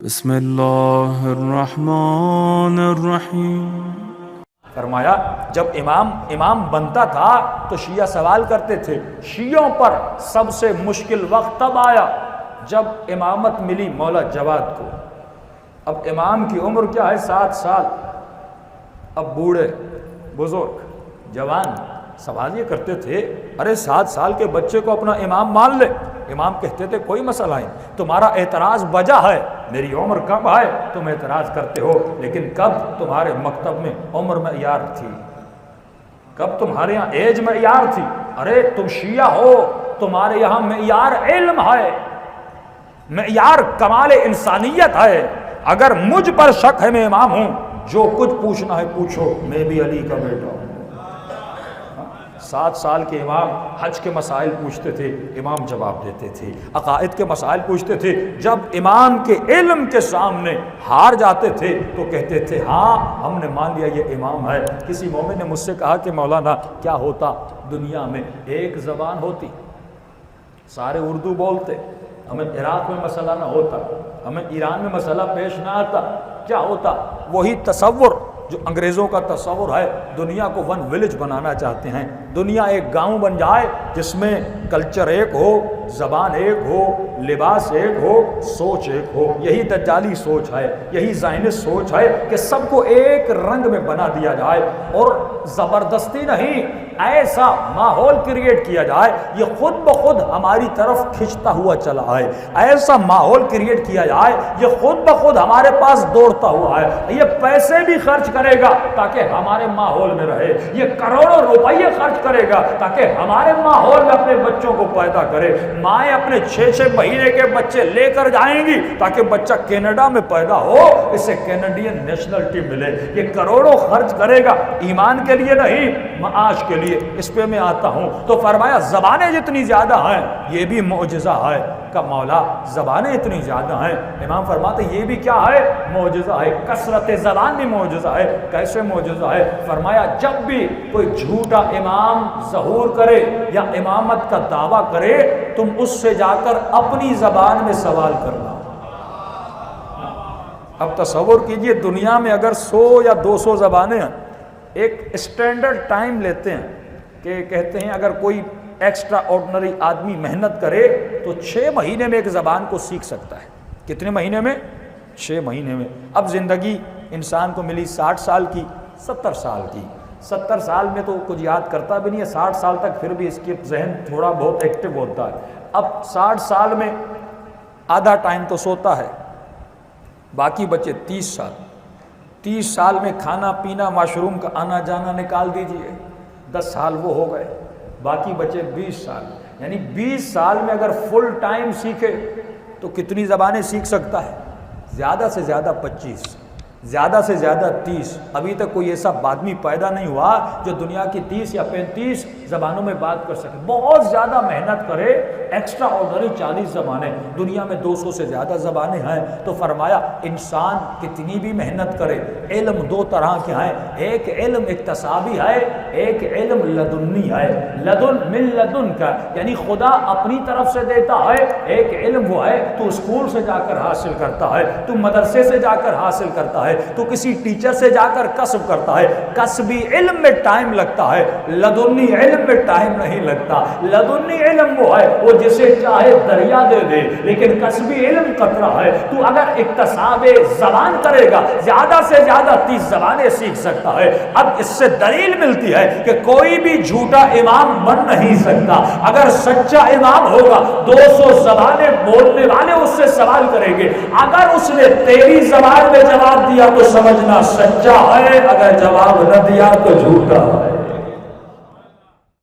بسم اللہ الرحمن الرحیم۔ فرمایا جب امام بنتا تھا تو شیعہ سوال کرتے تھے، شیعوں پر سب سے مشکل وقت تب آیا جب امامت ملی مولا جواد کو۔ اب امام کی عمر کیا ہے؟ 7 سال۔ اب بوڑھے بزرگ جوان سوال یہ کرتے تھے، ارے 7 سال کے بچے کو اپنا امام مان لے۔ امام کہتے تھے کوئی مسئلہ نہیں، تمہارا اعتراض وجہ ہے، میری عمر کم ہے تم اعتراض کرتے ہو، لیکن کب تمہارے مکتب میں عمر معیار تھی؟ کب تمہارے یہاں ایج معیار تھی؟ ارے تم شیعہ ہو، تمہارے یہاں معیار علم ہے، معیار کمال انسانیت ہے۔ اگر مجھ پر شک ہے میں امام ہوں، جو کچھ پوچھنا ہے پوچھو، میں بھی علی کا بیٹا ہوں۔ 7 سال کے امام حج کے مسائل پوچھتے تھے، امام جواب دیتے تھے، عقائد کے مسائل پوچھتے تھے، جب امام کے علم کے سامنے ہار جاتے تھے تو کہتے تھے ہاں ہم نے مان لیا یہ امام ہے۔ کسی مومن نے مجھ سے کہا کہ مولانا کیا ہوتا دنیا میں ایک زبان ہوتی، سارے اردو بولتے، ہمیں عراق میں مسئلہ نہ ہوتا، ہمیں ایران میں مسئلہ پیش نہ آتا، کیا ہوتا؟ وہی تصور جو انگریزوں کا تصور ہے، دنیا کو 1 ولیج بنانا چاہتے ہیں، دنیا ایک گاؤں بن جائے جس میں کلچر ایک ہو، زبان ایک ہو، لباس ایک ہو، سوچ ایک ہو۔ یہی دجالی سوچ ہے، یہی زائنسٹ سوچ ہے کہ سب کو ایک رنگ میں بنا دیا جائے اور زبردستی نہیں، ایسا ماحول کریٹ کیا جائے یہ خود بخود ہماری طرف کھنچتا ہوا چلا آئے، ایسا ماحول کریٹ کیا جائے یہ خود بخود ہمارے پاس دوڑتا ہوا ہے، یہ پیسے بھی خرچ کرے گا تاکہ ہمارے ماحول میں رہے، یہ کروڑوں روپئے خرچ کرے گا تاکہ ہمارے ماحول میں اپنے بچوں کو پیدا کرے۔ مائیں اپنے 6 مہینے کے بچے لے کر جائیں گی تاکہ بچہ کینیڈا میں پیدا ہو، اسے کینیڈین نیشنلٹی ملے، یہ کروڑوں خرچ کرے گا، ایمان کے لیے نہیں معاش کے لیے۔ اس پہ میں آتا ہوں تو فرمایا زبانیں جتنی زیادہ ہیں یہ بھی معجزہ ہے۔ کہ مولا زبانیں اتنی زیادہ ہیں، امام فرماتے یہ بھی کیا ہے؟ معجزہ ہے۔ کثرت زبان بھی معجزہ ہے۔ کیسے معجزہ ہے؟ فرمایا جب بھی کوئی جھوٹا امام ظہور کرے یا امامت کا دعویٰ کرے تم اس سے جا کر اپنی زبان میں سوال کرنا۔ اب تصور کیجئے دنیا میں اگر 100 یا 200 زبانیں ہیں، ایک اسٹینڈرڈ ٹائم لیتے ہیں کہ کہتے ہیں اگر کوئی ایکسٹرا آرڈنری آدمی محنت کرے تو 6 مہینے میں ایک زبان کو سیکھ سکتا ہے۔ کتنے مہینے میں؟ 6 مہینے میں۔ اب زندگی انسان کو ملی 60 سال کی، 70 سال کی۔ 70 سال میں تو کچھ یاد کرتا بھی نہیں ہے، 60 سال تک پھر بھی اس کے ذہن تھوڑا بہت ایکٹیو ہوتا ہے۔ اب 60 سال میں آدھا ٹائم تو سوتا ہے، باقی بچے 30 سال۔ 30 سال میں کھانا پینا واش روم کا آنا جانا نکال دیجئے، 10 سال وہ ہو گئے، باقی بچے 20 سال۔ یعنی 20 سال میں اگر فل ٹائم سیکھے تو کتنی زبانیں سیکھ سکتا ہے؟ زیادہ سے زیادہ 25، زیادہ سے زیادہ 30۔ ابھی تک کوئی ایسا آدمی پیدا نہیں ہوا جو دنیا کی 30 یا 35 زبانوں میں بات کر سکے۔ بہت زیادہ محنت کرے، ایکسٹرا آرڈنری 40 زبانیں، دنیا میں 200 سے زیادہ زبانیں ہیں۔ تو فرمایا انسان کتنی بھی محنت کرے، علم 2 طرح کے ہیں، ایک علم اکتسابی ہے، ایک علم لدنی ہے۔ لدن من لدن کا یعنی خدا اپنی طرف سے دیتا ہے، ایک علم وہ ہے تو اسکول سے جا کر حاصل کرتا ہے، تو مدرسے سے جا کر حاصل کرتا ہے، تو کسی ٹیچر سے جا کر کسب کرتا ہے۔ کسبی علم میں ٹائم لگتا ہے، لدنی علم میں ٹائم نہیں لگتا۔ لدنی علم وہ ہے وہ جسے چاہے دریا دے دے، لیکن کسبی علم قطرہ ہے۔ تو اگر اکتساب زبان کرے گا زیادہ سے زیادہ 30 زبانیں سیکھ سکتا ہے۔ اب اس سے دلیل ملتی ہے کہ کوئی بھی جھوٹا امام بن نہیں سکتا۔ اگر سچا امام ہوگا 200 زبانیں بولنے والے اس سے سوال کریں گے، اگر اس نے تیری زبان میں جواب دیا تو سمجھنا سچا ہے، اگر جواب نہ دیا تو جھوٹا ہے۔